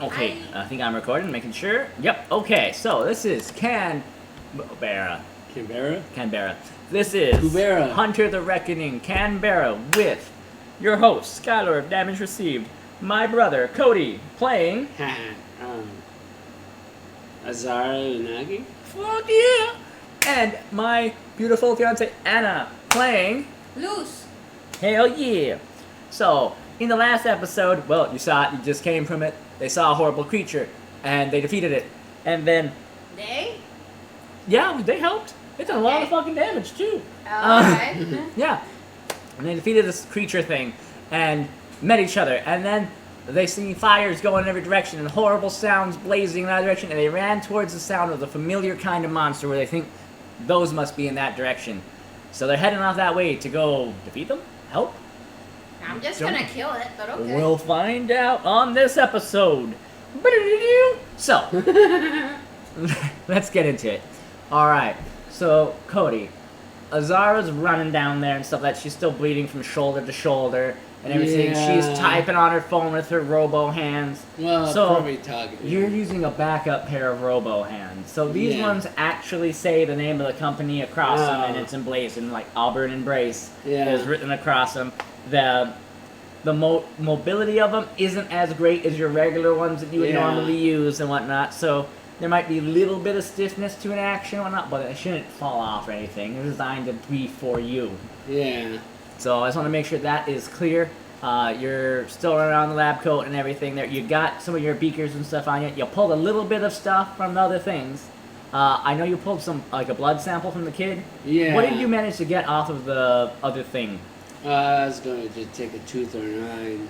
Okay, I think I'm recording, making sure. Yep, okay, so this is Canberra. Canberra? This is Canberra. Hunter the Reckoning, Canberra, with your host, Skylore of Damage Received, my brother, Cody, playing... Azarah Unagi? Fuck yeah! And my beautiful fiance, Anna, playing... Loose. Hell yeah! So, in the last episode, well, you saw it, you just came from it, they saw a horrible creature, and they defeated it. And then... They? Yeah, they helped. They did a lot of fucking damage, too. Alright. Yeah. And they defeated this creature thing, and met each other, and then they see fires going in every direction, and horrible sounds blazing in that direction, and they ran towards the sound of the familiar kind of monster where they think those must be in that direction. So they're heading off that way to go defeat them? Help? I'm just gonna kill it, but okay. We'll find out on this episode. So, let's get into it. Alright, so Cody, Azarah's running down there and stuff like that. She's still bleeding from shoulder to shoulder and everything. Yeah. She's typing on her phone with her robo hands. Well, So, probably talking. You're using a backup pair of robo hands. So these ones actually say the name of the company across them, and it's emblazoned, like Auburn Embrace is written across them. The mobility of them isn't as great as your regular ones that you would normally use and whatnot, so there might be a little bit of stiffness to an action and whatnot, but it shouldn't fall off or anything. They're designed to be for you. Yeah. So I just want to make sure that is clear. You're still running around the lab coat and everything there. You got some of your beakers and stuff on you. You pulled a little bit of stuff from the other things. I know you pulled some, like a blood sample from the kid. Yeah. What did you manage to get off of the other thing? I was going to just take a tooth or nine.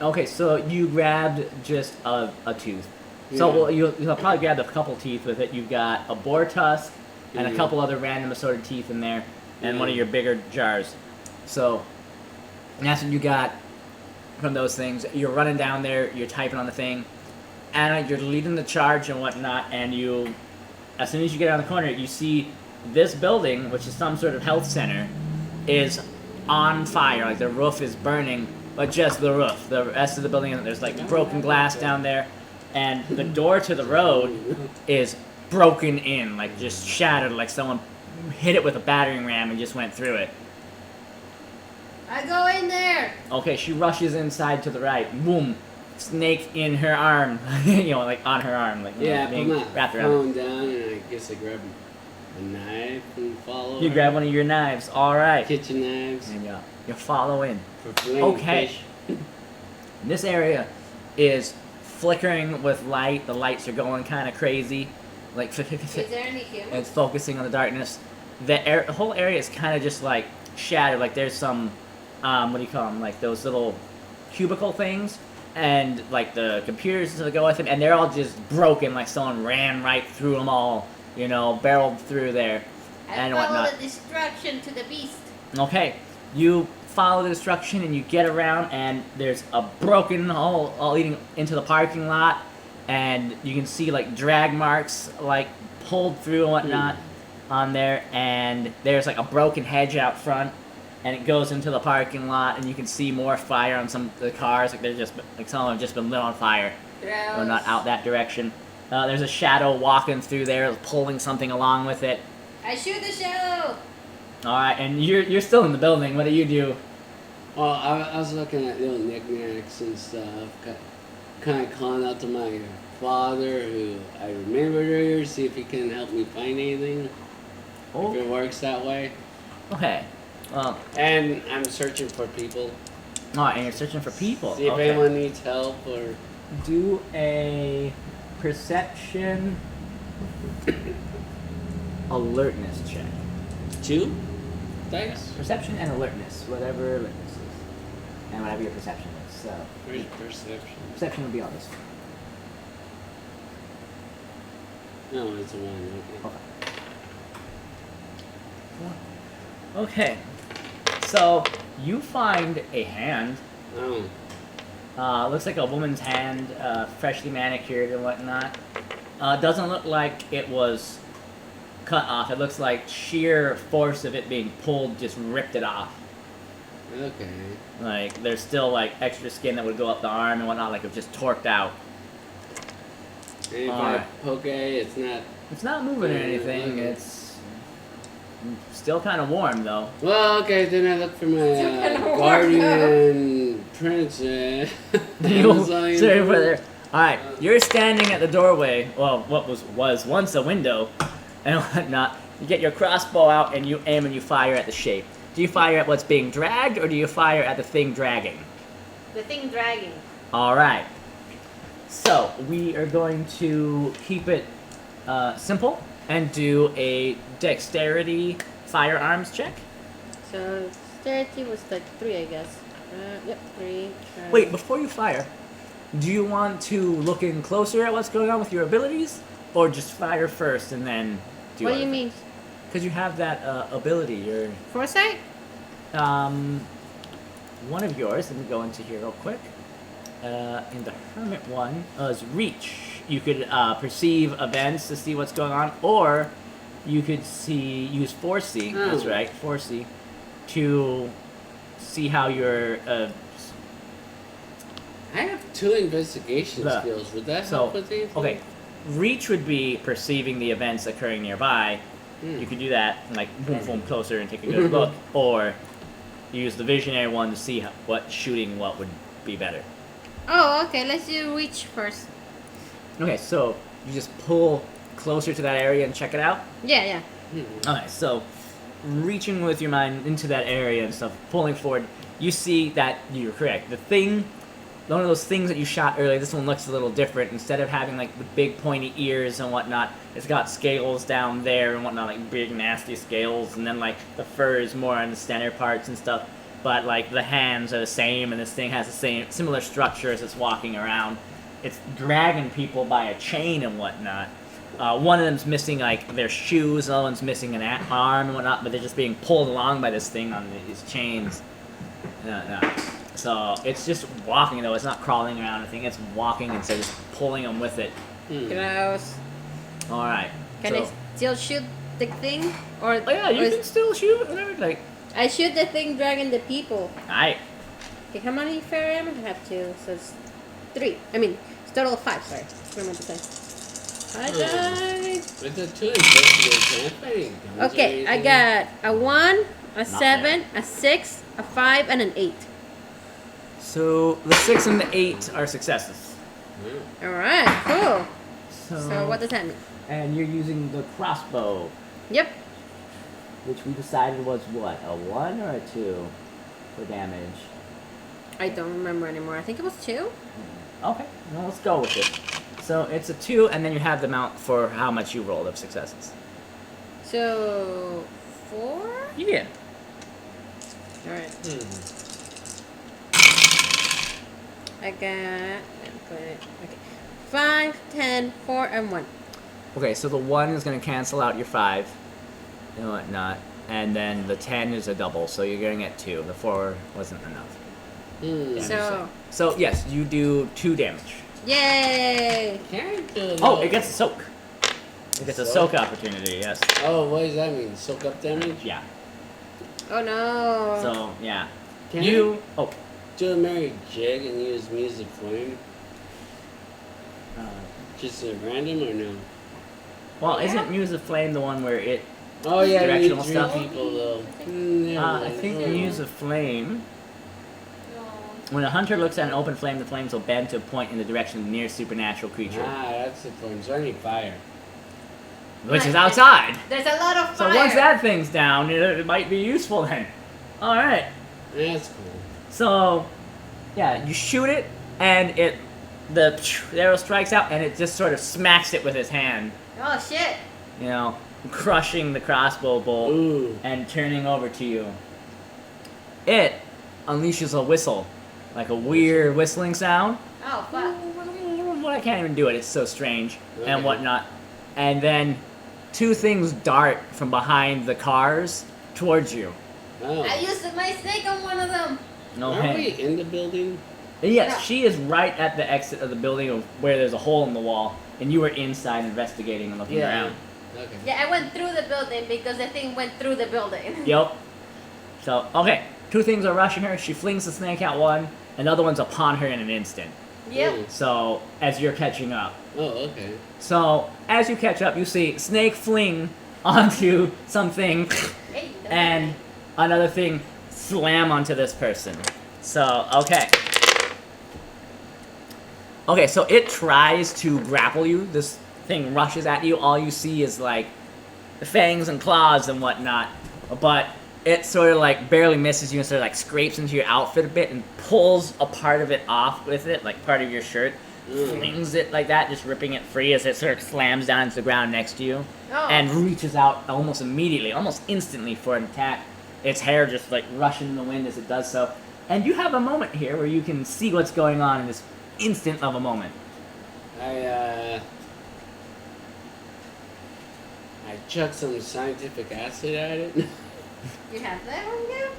Okay, so you grabbed just a tooth. So Yeah. well, you'll probably grab a couple teeth with it. You've got a boar tusk and a couple other random assorted teeth in there, and one of your bigger jars. So that's what you got from those things. You're running down there, you're typing on the thing, and you're leading the charge and whatnot, and you, as soon as you get around the corner, you see this building, which is some sort of health center, is on fire. Like the roof is burning, but just the roof. The rest of the building, there's like broken glass down there, and the door to the road is broken in, like just shattered, like someone hit it with a battering ram and just went through it. I go in there. Okay, she rushes inside to the right. Boom. Snake in her arm. You know, like on her arm. Like, Yeah, being put my wrapped around. phone down, and I guess I grab a knife and follow You her. grab one of your knives. Alright. Kitchen knives. And you follow in. For filleting Okay. fish. This area is flickering with light. The lights are going kind of crazy. Like, Is there any humans? it's focusing on the darkness. The whole area is kind of just like shattered. Like there's some, what do you call them? Like those little cubicle things, and like the computers that go with them, and they're all just broken. Like someone ran right through them all. You know, barreled through there, I and follow whatnot. the destruction to the beast. Okay, you follow the destruction and you get around, and there's a broken hole all leading into the parking lot, and you can see like drag marks like pulled through and whatnot on there, and there's like a broken hedge out front, and it goes into the parking lot, and you can see more fire on some of the cars, like they're just like some of them have just been lit on fire. Gross. Or not out that direction. There's a shadow walking through there, pulling something along with it. I shoot the shadow. Alright, and you're still in the building. What do you do? Oh, I was looking at little knickknacks and stuff. Kind of calling out to my father, who I remembered earlier, see if he can help me find anything. If it works that way. Okay. Well, And I'm searching for people. alright, and you're searching for people. See if Okay. anyone needs help or... Do a perception alertness check. 2? Thanks. Perception and alertness, whatever alertness is. And whatever your perception is. So, Where's perception? perception will be on this. No, it's a 1. Okay. Okay. So, you find a hand. Oh. Looks like a woman's hand, freshly manicured and whatnot. Doesn't look like it was cut off. It looks like sheer force of it being pulled just ripped it off. Okay. Like, there's still, like, extra skin that would go up the arm and whatnot, like it was just torqued out. And if I Alright. poke it, It's not moving or anything. It's still kind of warm though. Well, okay, then I look for my Still kinda warm, guardian princess. Amazonian Sorry for woman. there. All right, you're standing at the doorway. Well, what was once a window, and whatnot. You get your crossbow out and you aim and you fire at the shape. Do you fire at what's being dragged or do you fire at the thing dragging? The thing dragging. All right. So we are going to keep it simple and do a dexterity firearms check. So dexterity was like 3, I guess. Yep, 3. Wait, before you fire, do you want to look in closer at what's going on with your abilities, or just fire first and then do? What do you mean? Because you have that ability. Your Foresight? one of yours. Let me go into here real quick. In the hermit one is reach. You could perceive events to see what's going on, or you could use foresee. That's Oh. right, foresee, to see how your I have 2 investigation The- skills. Would that so, help with anything? okay. Reach would be perceiving the events occurring nearby. Hmm. You could do that, and like boom closer and take a good look, or use the visionary one to see what shooting what would be better. Oh, okay. Let's do reach first. Okay, so you just pull closer to that area and check it out. Yeah. Hmm. Okay, so reaching with your mind into that area and stuff, pulling forward, you see that you're correct. The thing, one of those things that you shot earlier, this one looks a little different. Instead of having like the big pointy ears and whatnot, it's got scales down there and whatnot, like big nasty scales, and then like the fur is more on the center parts and stuff. But like the hands are the same, and this thing has the same similar structure as it's walking around. It's dragging people by a chain and whatnot. One of them's missing like their shoes, the other one's missing an arm and whatnot, but they're just being pulled along by this thing on these chains. So it's just walking though. It's not crawling around or anything. It's walking and so just pulling them with it. Hmm. Gross. All right. Can so, I still shoot the thing? Or Oh yeah, you or can still shoot whatever. Like, I shoot the thing dragging the people. alright. Okay, how many fire armor? I have 2, so it's 3. I mean, it's total of 5, sorry. What am I to say? I died. With the 2 investigation, I think. Okay, I got a 1, a 7, a 6, a 5, and an 8. So the 6 and the 8 are successes. Alright, cool. So, So what does that mean? and you're using the crossbow, Yep. which we decided was what, a 1 or a 2 for damage? I don't remember anymore. I think it was 2. Okay, well, let's go with it. So it's a 2, and then you have the amount for how much you rolled of successes. So 4? Yeah. Alright. Hmm. I got okay. 5, 10, 4, and 1. Okay, so the 1 is going to cancel out your 5 and whatnot, and then the 10 is a double, so you're going to get 2. The 4 wasn't enough. Hmm. So So yes, you do 2 damage. yay! Can I do Oh, that? it gets a soak. It gets a Soak? soak opportunity, yes. Oh, what does that mean? Soak up damage? Yeah. Oh no. So, yeah. Can You... Oh. Do a Mary Jig and use music flame? Just a random or no? Well, Yeah. isn't Muse of Flame the one where it... Oh yeah, you Directional need 3 stuff. people though. Never I mind. think Never Muse mind. of Flame... When a hunter looks at an open flame, the flames will bend to a point in the direction of the near supernatural creature, Ah, that's the flame. So I need fire. which is outside. There's a lot of So fire. once that thing's down, it might be useful then. Alright. That's cool. So, yeah, you shoot it, and the arrow strikes out, and it just sort of smacks it with his hand. Oh shit! You know, crushing the crossbow bolt Ooh. and turning over to you. It unleashes a whistle, like a weird whistling sound. Oh fuck! I can't even do it. It's so strange Okay. and whatnot. And then 2 things dart from behind the cars towards you. Oh. I used my snake on one of them. No Are we hand. in the building? Yes, Yeah. she is right at the exit of the building where there's a hole in the wall, and you were inside investigating and looking around. Okay. Yeah, I went through the building because the thing went through the building. Yep. So, okay. 2 things are rushing her. She flings the snake out one, and the other one's upon her in an instant. Yep. So as you're catching up. Oh, okay. So as you catch up, you see Snake fling onto something Hey, no and way. another thing slam onto this person. So, okay. Okay, so it tries to grapple you. This thing rushes at you. All you see is like fangs and claws and whatnot. But it sort of like barely misses you and sort of like scrapes into your outfit a bit and pulls a part of it off with it, like part of your shirt. Flings it like that, just ripping it free as it sort of slams down into the ground next to you. Oh. And reaches out almost immediately, almost instantly for an attack. Its hair just like rushing in the wind as it does so. And you have a moment here where you can see what's going on in this instant of a moment. I chucked some scientific acid at it. You have that one now?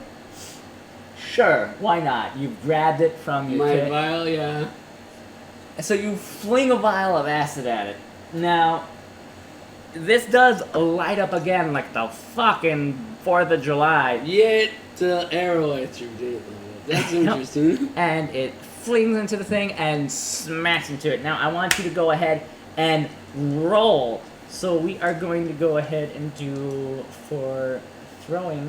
Sure, why not? You've grabbed it from your My kit. vial, yeah. So you fling a vial of acid at it. Now, this does light up again like the fucking 4th of July. Yet the arrow I threw didn't. That's interesting. And it flings into the thing and smacks into it. Now, I want you to go ahead and roll. So we are going to go ahead and do for throwing.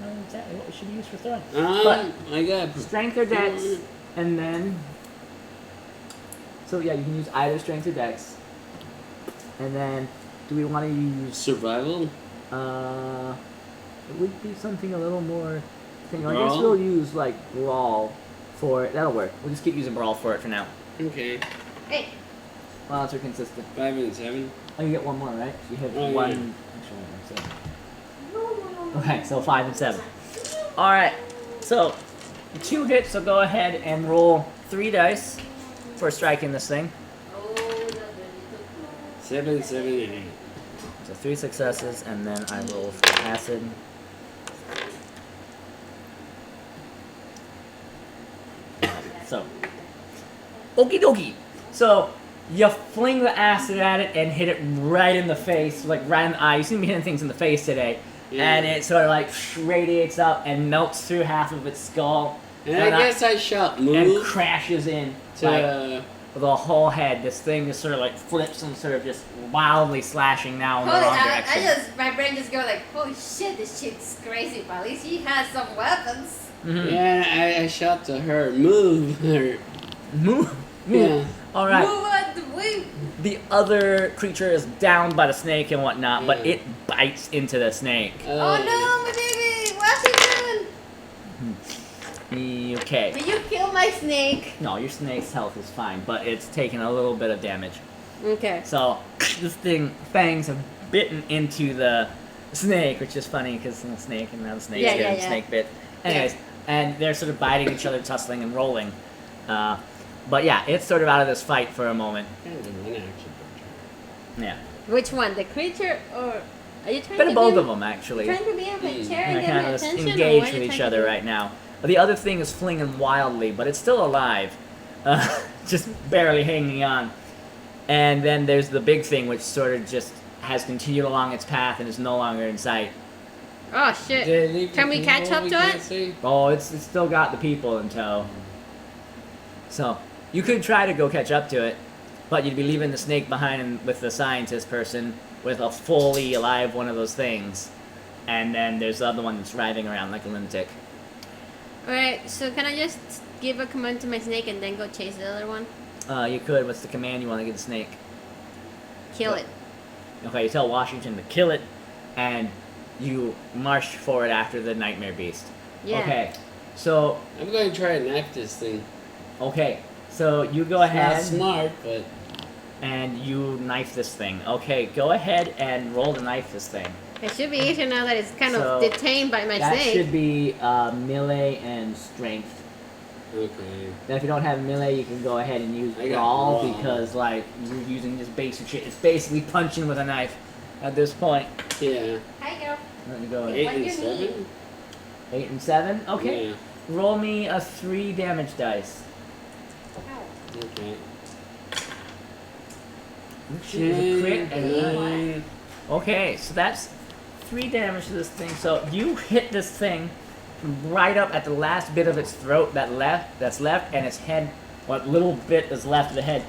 I don't know exactly what we should use for throwing. But I got strength or dex, and then. So yeah, you can use either strength or dex. And then, do we want to use? survival. It would be something a little more. I guess Brawl? we'll use like brawl for it. That'll work. We'll just keep using brawl for it for now. Okay. Hey. Well, it's consistent. 5 and 7. Oh, you get one more, right? You have Oh, one. yeah. Actually, so. Okay, so 5 and 7. All right. So 2 hits. So go ahead and roll 3 dice for striking this thing. Oh, no, 7, 7, and 8. So 3 successes, and then I roll for acid. So, okie dokie. So, you fling the acid at it and hit it right in the face, like right in the eye. You seem to be hitting things in the face today. Yeah. And it sort of like radiates up and melts through half of its skull. And I guess I shall and move crashes in to. like, the whole head. This thing just sort of like flips and sort of just wildly slashing now in the Holy, wrong I direction. just, my brain just go like, holy shit, this chick's crazy, but at least she has some weapons. Mhm. Yeah, I shout to her, move her. Move. Yeah. All right. Move out the way. The other creature is down by the snake and whatnot, but Yeah. it bites into the snake. Oh no, my baby, what's he doing? Okay. Will you kill my snake? No, your snake's health is fine, but it's taken a little bit of damage. Okay. So this thing, fangs have bitten into the snake, which is funny because the snake and now the snake's Yeah, getting yeah. snake bit. Anyways, and they're sort of biting each other, tussling and rolling. But yeah, it's sort of out of this fight for a moment. Kind of an action. Yeah, Which one, the creature or are you trying bit to of both be, of them actually. Trying to be on my chair and They're get kind my of attention, or engaged what are with you each trying to other do? right now. But the other thing is flinging wildly, but it's still alive, just barely hanging on. And then there's the big thing, which sort of just has continued along its path and is no longer in sight. Oh shit. Did it leave the Can we catch people up we to can't it? see? Oh, it's still got the people in tow. So you could try to go catch up to it, but you'd be leaving the snake behind with the scientist person with a fully alive one of those things. And then there's the other one that's writhing around like a lunatic. Alright, so can I just give a command to my snake and then go chase the other one? You could. What's the command you want to give the snake? Kill it. Okay, you tell Washington to kill it, and you march forward after the nightmare beast. Yeah. Okay, so I'm going to try to knife this thing. so you go Not ahead smart, but and you knife this thing. Okay, go ahead and roll to knife this thing. It should be easier now that it's kind So, of detained by my That snake. should be melee and strength. okay. Then if you don't have melee, you can go ahead and use I got brawl brawl. because like you're using just basic shit. It's basically punching with a knife at this point. Yeah. Hi, girl. Let me go. 8 What and do you 7? 8 and 7. Okay. Yeah. Roll me a 3 damage dice. Ow. Okay. It's a crit 10, and a- 9. Okay, so that's 3 damage to this thing. So you hit this thing right up at the last bit of its throat that's left, and its head what little bit is left of the head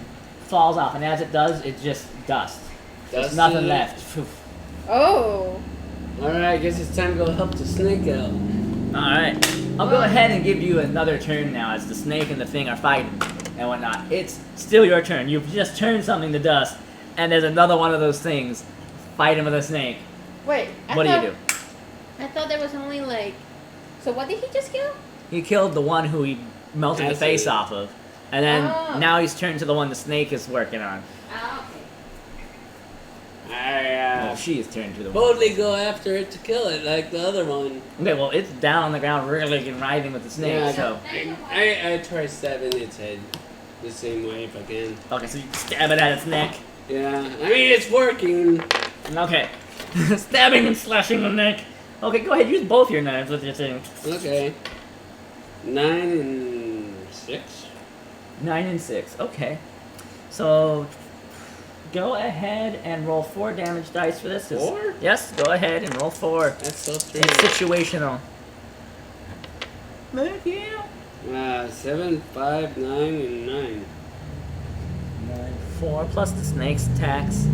falls off, and as it does, it's just dust. There's Dust nothing in it? left. Oh. Alright, I guess it's time to go help the snake out. Alright. I'll go ahead and give you another turn now as the snake and the thing are fighting and whatnot. It's still your turn. You've just turned something to dust, and there's another one of those things fighting with a snake. Wait. What do you do? I thought there was only like. So what did he just kill? He killed the one who he melted the That's face it. off of. And then Oh. now he's turned to the one the snake is working on. Oh, okay. I Well, she is turned to the one. boldly go after it to kill it like the other one. Okay, well, it's down on the ground wriggling and writhing with the snake, Yeah, so... I try stabbing its head the same way if I can. Okay, so you stab it at its neck. Yeah, I mean it's working. Okay. Stabbing and slashing the neck. Okay, go ahead, use both your knives with your thing. Okay. 9 and 6. 9 and 6, okay. So, go ahead and roll 4 damage dice for this. 4? Yes, go ahead and roll 4. That's so It's strange. situational. Thank you. 7, 5, 9, and 9. 9, 4 plus the snake's attacks.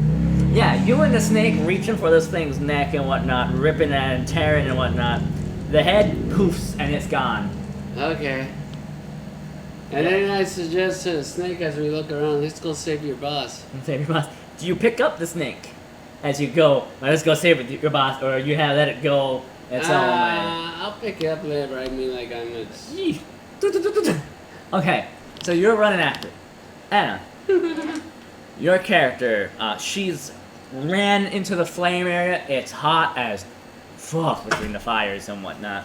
Yeah, you and the snake reaching for this thing's neck and whatnot, ripping at it and tearing and whatnot. The head poofs and it's gone. Okay. And then I suggest to the snake as we look around, let's go save your boss. And save your boss. Do you pick up the snake as you go? Let's go save your boss, or you have let it go its own way? I'll pick it up later. I mean, like I'm a... Yee. Okay, so you're running after it. Anna, your character, she's ran into the flame area. It's hot as fuck between the fires and whatnot.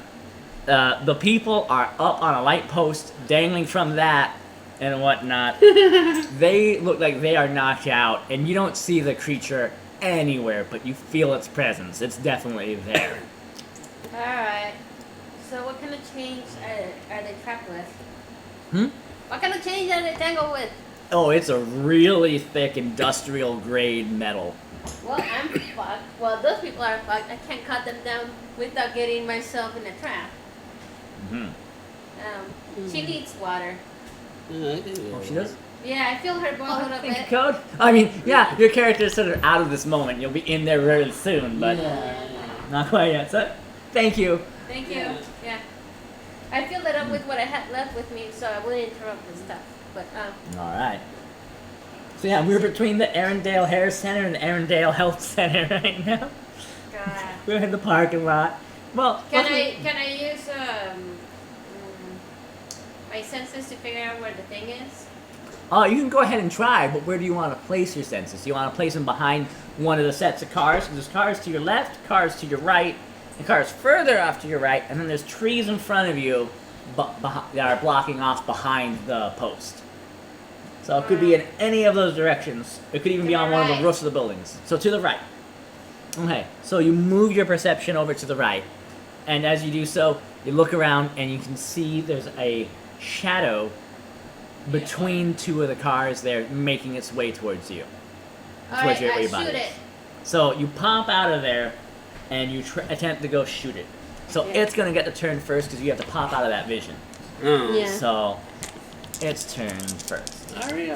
The people are up on a light post, dangling from that and whatnot. They look like they are knocked out, and you don't see the creature anywhere, but you feel its presence. It's definitely there. Alright. So what kind of change are they trapped with? Hmm? What kind of change are they tangled with? Oh, it's a really thick industrial grade metal. Well, I'm fucked. Well, those people are fucked. I can't cut them down without getting myself in a trap. Hmm. She needs water. I can do Oh, it. she does? Yeah, I feel her boil a little Thank you, bit. Code. I mean, yeah, your character is sort of out of this moment. You'll be in there very soon, but not quite yet. So, thank you. Thank you. Yeah. I filled it up with what I had left with me, so I wouldn't interrupt the stuff. But All right. So yeah, we're between the Arendelle Hair Center and the Arendelle Health Center right now. God. We're in the parking lot. Well, Can I use my senses to figure out where the thing is? You can go ahead and try, but where do you want to place your senses? Do you want to place them behind one of the sets of cars? There's cars to your left, cars to your right, and cars further off to your right, and then there's trees in front of you that are blocking off behind the post. So it could be in any of those directions. It could even be To on the one of right. the roofs of the buildings. So to the right. Okay, so you move your perception over to the right, and as you do so, you look around and you can see there's a shadow between two of the cars there, making its way towards you. Alright, where I your body shoot is. it. So you pop out of there, and you attempt to go shoot it. So Yeah. it's gonna get the turn first because you have to pop out of that vision. Oh. Yeah. So its turn first. Ari.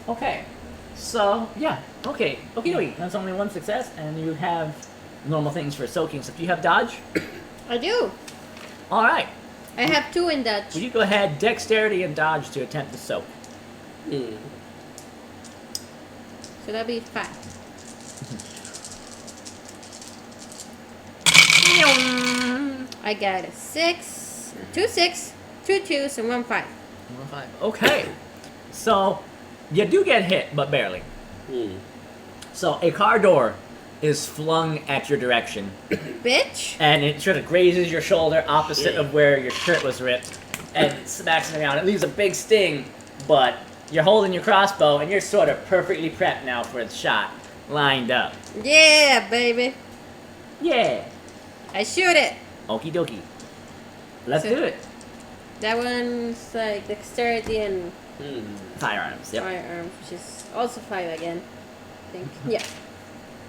Okay. So yeah. Okay. Okay. That's only one success, and you have normal things for soaking. So if you have dodge, I do. all right. I have 2 in Dutch. Would you go ahead, dexterity and dodge to attempt to soak? So that'll be 5. I got a 6, 2 6, 2 2s, and 1 5. Okay. So you do get hit, but barely. So a car door is flung at your direction, Bitch. and it sort of grazes your shoulder opposite of where your shirt was ripped, and it smacks it around. It leaves a big sting, but you're holding your crossbow, and you're sort of perfectly prepped now for its shot, lined up. Yeah, baby. Yeah. I shoot it. Okie dokie. Let's So- do it. That one's like dexterity and Firearms. Yep. firearms, which is also 5 again. I think. Yeah.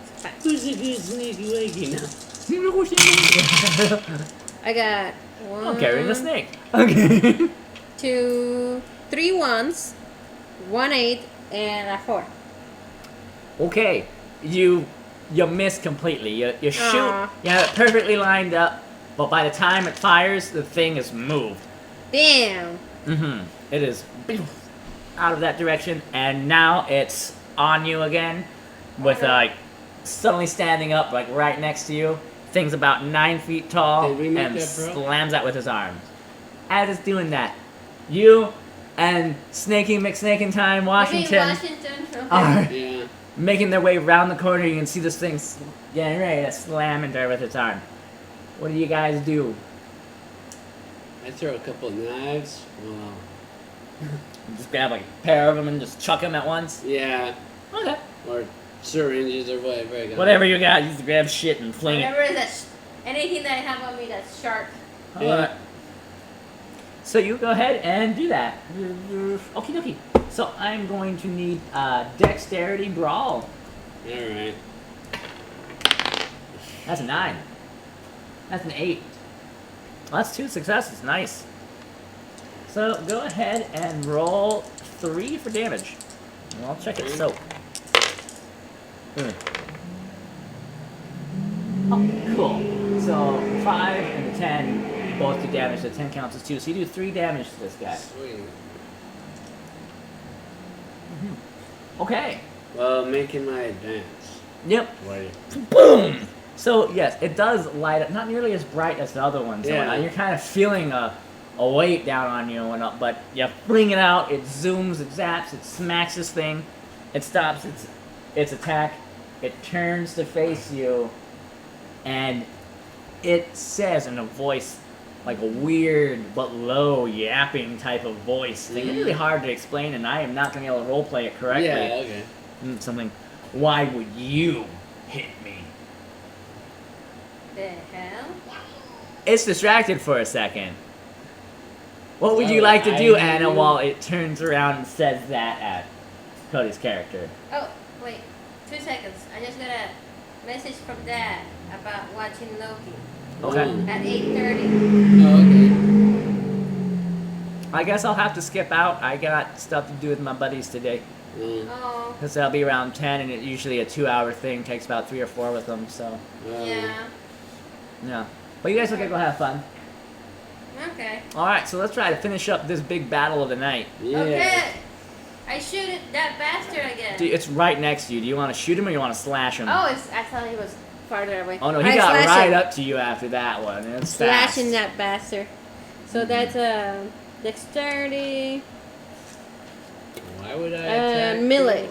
It's 5. Who's a good sneaky wakey now? I got one. I'm carrying the snake. Okay. 2, 3 ones, 1 8, and a 4. Okay. You miss completely. You shoot. Aw. You have it perfectly lined up, but by the time it fires, the thing is moved. Damn. Mm-hmm. It is out of that direction, and now it's on you again, with suddenly standing up like right next to you. Thing's about 9 feet tall Did we make and that, bro? slams out with his arms. As it's doing that, you and Snakey McSnakin Time Washington are Yeah. making their way around the corner. You can see this thing getting ready to slam into her with its arm. What do you guys do? I throw a couple of knives. Wow. You just grab like a pair of them and just chuck them at once? Yeah. Okay. Or syringes or whatever I got. Whatever you got, you just grab shit and fling it. Whatever that's anything that I have on me that's sharp. Yeah. Alright. So you go ahead and do that. Okie dokie. So I'm going to need Dexterity Brawl. Alright. That's a 9. That's an 8. Well, that's 2 successes. Nice. So go ahead and roll 3 for damage. And I'll check it soak. Oh, cool. So 5 and a 10 both do damage. So 10 counts as 2. So you do 3 damage to this guy. Sweet. Okay. Well, making my advance. Yep. Wait. Boom! So, yes, it does light up. Not nearly as bright as the other ones. and Yeah. whatnot. You're kind of feeling a weight down on you and whatnot, but you fling it out, it zooms, it zaps, it smacks this thing, it stops its attack, it turns to face you, and it says in a voice, like a weird but low yapping type of voice. It's really hard to explain, and I am not going to be able to roleplay it correctly. Yeah, okay. Something, why would you hit me? The hell? It's distracted for a second. What would you Oh, like to do, I Anna, do- while it turns around and says that at Cody's character? Oh, wait. 2 seconds. I just got a message from Dad about watching Loki Okay. Oh. at 8:30. Oh, I guess I'll have to skip out. I got stuff to do with my buddies today. okay. Oh, Because that'll be around 10, and it's usually a 2-hour thing. Takes about 3 or 4 with them, so, yeah. yeah. But you guys will go have fun. Okay. Alright, so let's try to finish up this big battle of the night. Yeah. Okay. I shoot it, that bastard again. It's right next to you. Do you want to shoot him or you want to slash him? Oh, I thought he was farther away. Oh no, he I got slash right him. up to you after that one. It's Slashing fast. that bastard. So that's dexterity. Why would I attack melee.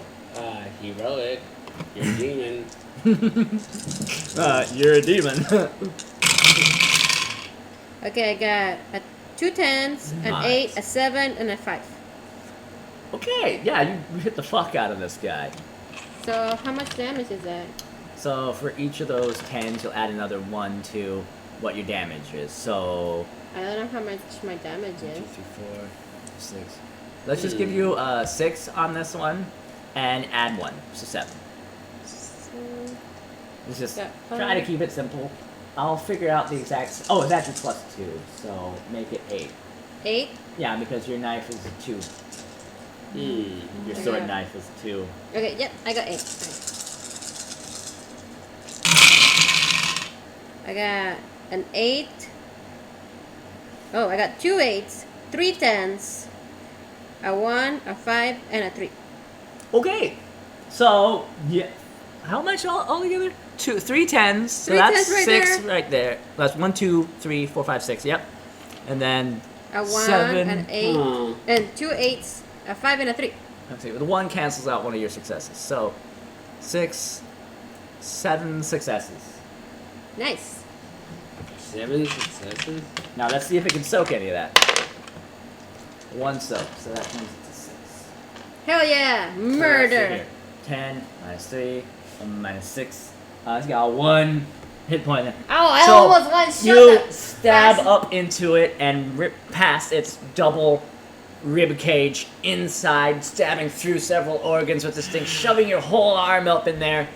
you? Heroic. You're a demon. You're a demon. Okay, I got a 2 10s, an Nice. 8, a 7, and a 5. Okay, yeah, you hit the fuck out of this guy. So how much damage is that? So for each of those 10s, you'll add another 1 to what your damage is. So I don't know how much my damage 2, 3, is. 4, 6. Let's just give you 6 on this one, and add 1, so 7. So, Let's just Yeah, try to keep it simple. I'll figure out the exact. Oh, it's actually +2, so make it 8. 8? Yeah, because your knife is a 2. Your sword Yeah. knife is 2. Okay, yep, I got 8. I got an 8. Oh, I got 2 8s, 3 10s, a 1, a 5, and a 3. Okay, so yeah, how much all together? 3 10s. So 3 that's 10s right 6 there. right there. That's 1, 2, 3, 4, 5, 6. Yep, and then A 1, 7. an 8, Oh. and 2 8s, a 5, and a 3. Let's see, the 1 cancels out one of your successes. So 6, 7 successes. Nice. 7 successes? Now let's see if it can soak any of that. 1 soak, so that comes to 6. Hell yeah! So let's see Murder! here. 10 minus 3 minus 6. It's got 1 hit point there. Oh, I So, almost one shot You that stab bastard. up into it and rip past its double rib cage inside, stabbing through several organs with this thing, shoving your whole arm up in there.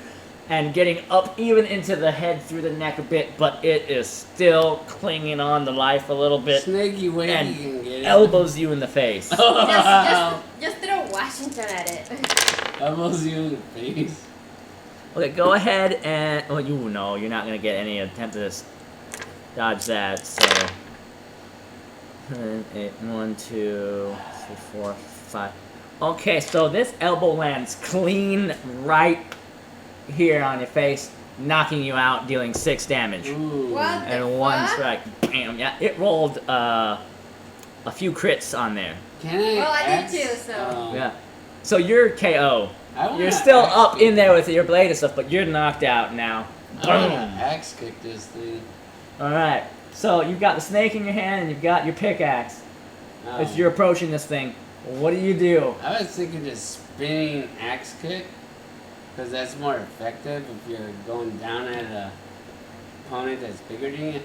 and getting up even into the head through the neck a bit, but it is still clinging on to life a little bit Snaky way and you can get it. elbows you in the face. Just throw Washington at it. Elbows you in the face. Okay, go ahead and... Oh, you know, you're not going to get any attempt to dodge that, so... 1, 2, 3, 4, 5. Okay, so this elbow lands clean right here on your face, knocking you out, dealing 6 damage. Ooh. What? And 1 strike. Bam. Yeah, it rolled a few crits on there. Can I? Well, I did axe? too, so- Yeah. So you're KO. I wanna You're still axe up kick in there with your blade and stuff, but you're knocked out now. I wanna axe kick this thing. Alright. So you've got the snake in your hand and you've got your pickaxe. As you're approaching this thing, what do? I was thinking just spinning axe kick, because that's more effective if you're going down at a opponent that's bigger than you.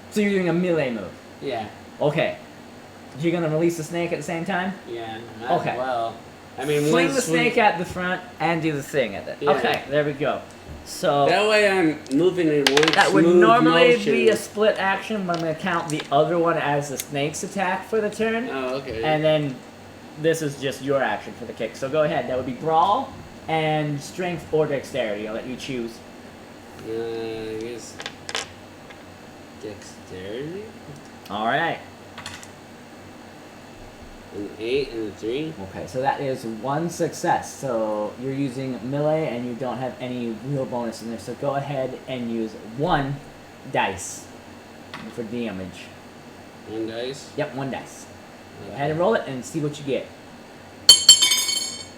So you're doing a melee move. Yeah, Okay. You're gonna release the snake at the same time? yeah. Might Okay. as well. I mean, Fling one the swing- snake at the front and do the thing at it. Yeah. Okay, there we go. So That way I'm moving in one that would smooth normally motion. be a split action, but I'm gonna count the other one as the snake's attack for the turn. Oh, okay. And then this is just your action for the kick. So go ahead. That would be brawl and strength or dexterity. I'll let you choose. I guess dexterity. All right. An 8 and a 3. Okay, so that is 1 success. So you're using melee and you don't have any real bonus in there. So go ahead and use 1 dice for damage. 1 dice. Yep, 1 dice. Go ahead and roll it and see what you get.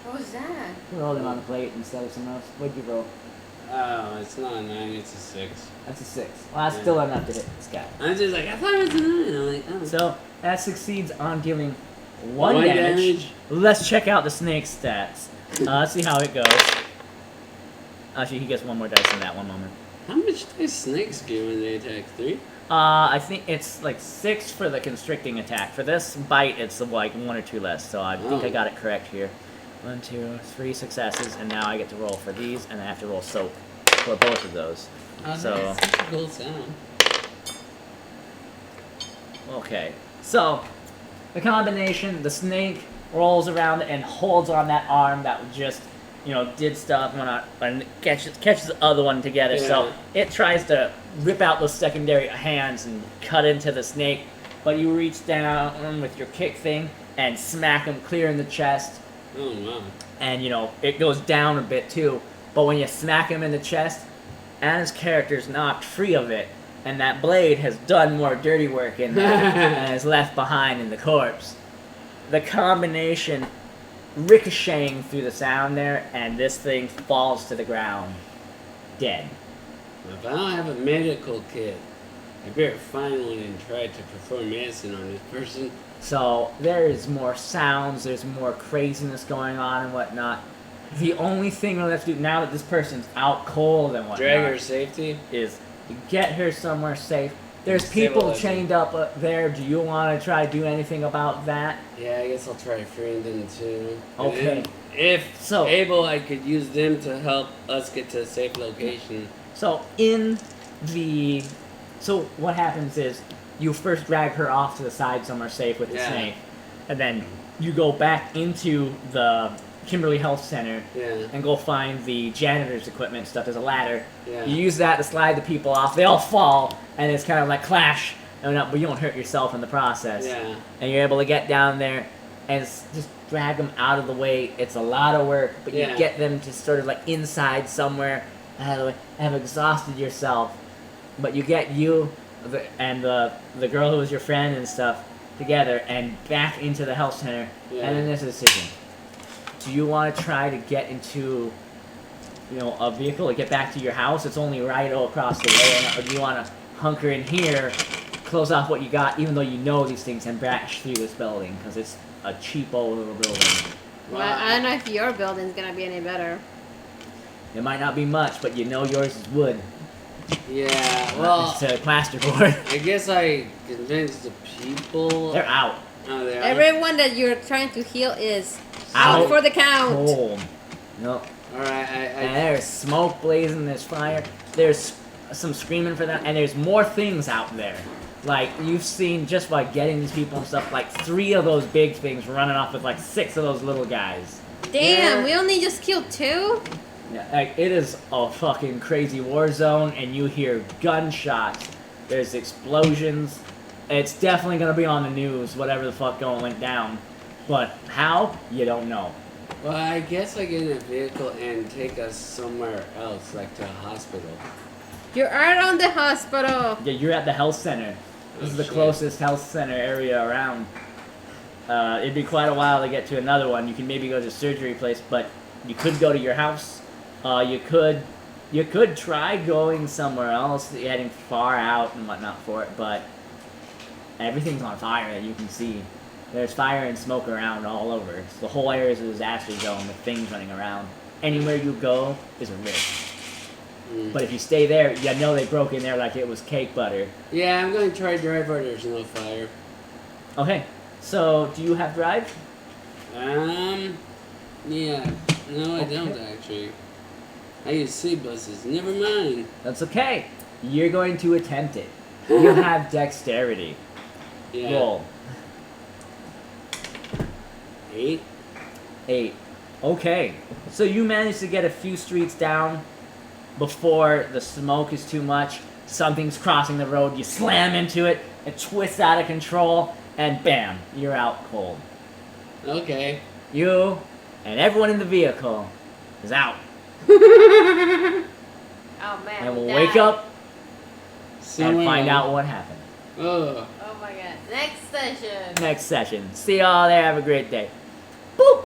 What was that? Roll them on the plate instead of something else. What'd you roll? Oh, it's not a 9, it's a 6. That's a 6. Well, that's still enough to hit this guy. I'm just like, I thought it was a 9. I'm like, oh. So that succeeds on dealing 1 One damage. damage. Let's check out the snake stats. Let's see how it goes. Actually, he gets 1 more dice in that one moment. How much do snakes get when they attack? 3? I think it's like 6 for the constricting attack. For this bite, it's like 1 or 2 less. So I think I got it correct here. 1, 2, 3 successes, and now I get to roll for these, and I have to roll soak for both of those. Oh, So- that's such a cool sound. Okay, so the combination, the snake rolls around and holds on that arm that just, did stuff and catches the other one together. So it tries to rip out those secondary hands and cut into the snake, but you reach down with your kick thing and smack him clear in the chest, Oh, wow. and it goes down a bit too. But when you smack him in the chest, and his character's knocked free of it, and that blade has done more dirty work in there and is left behind in the corpse. The combination ricocheting through the sound there, and this thing falls to the ground, dead. If I don't have a medical kit, I better find one and try to perform medicine on this person. So there's more sounds, there's more craziness going on and whatnot. The only thing we have to do now that this person's out cold and whatnot Drag her safety. is to get her somewhere safe. There's people Civilized. chained up there. Do you want to try to do anything about that? Yeah, I guess I'll try freeing them too. Okay. And if So- able, I could use them to help us get to a safe location. So so what happens is you first drag her off to the side somewhere safe with the Yeah. snake, and then you go back into the Kimberly Health Center Yeah. and go find the janitor's equipment stuff. There's a ladder. Yeah. You use that to slide the people off. They all fall, and it's kind of like clash, but you don't hurt yourself in the process. Yeah. And you're able to get down there and just drag them out of the way. It's a lot of work, but Yeah. you get them to sort of like inside somewhere out of the way. Have exhausted yourself, but you get and the girl who was your friend and stuff together and back into the health center. Yeah. And then there's a decision. Do you want to try to get into, a vehicle to get back to your house? It's only right across the way. Or do you want to hunker in here, close off what you got, even though you know these things, and bash through this building? Because it's a cheapo little building. Well, I don't know if your building's gonna be any better. It might not be much, but yours is wood. Yeah, well, It's a plasterboard. I guess I convinced the people. They're out. Oh, they are? Everyone that you're trying to heal is Out out for the count. Cold. No. Alright, And there's smoke blazing, there's fire, there's some screaming for them, and there's more things out there. Like, you've seen just by getting these people and stuff, like 3 of those big things running off with like 6 of those little guys. Damn, Yeah. we only just killed 2? Yeah, like, it is a fucking crazy war zone, and you hear gunshots, there's explosions. It's definitely gonna be on the news, whatever the fuck went down. But how? You don't know. well, I guess I get in a vehicle and take us somewhere else, like to a hospital. You are on the hospital. Yeah, you're at the health center. This is the shit. closest health center area around. It'd be quite a while to get to another one. You can maybe go to a surgery place, but you could go to your house. You could try going somewhere else, heading far out and whatnot for it, but everything's on fire that you can see. There's fire and smoke around all over. The whole area is a disaster zone with things running around. Anywhere you go is a risk. But if you stay there, you know they broke in there like it was cake butter. Yeah, I'm gonna try drive where there's no fire. Okay, so do you have drive? Yeah. No, I Okay. don't actually. I use city buses. Never mind. That's okay. You're going to attempt it. You have dexterity. Yeah. Roll. 8. 8. Okay. So you managed to get a few streets down before the smoke is too much. Something's crossing the road. You slam into it. It twists out of control. And bam, you're out cold. Okay. You and everyone in the vehicle is out. Oh man. And we'll we wake died. up and Somewhere find else. out what happened. Oh. Oh my god. Next session. Next session. See y'all there. Have a great day. Boop.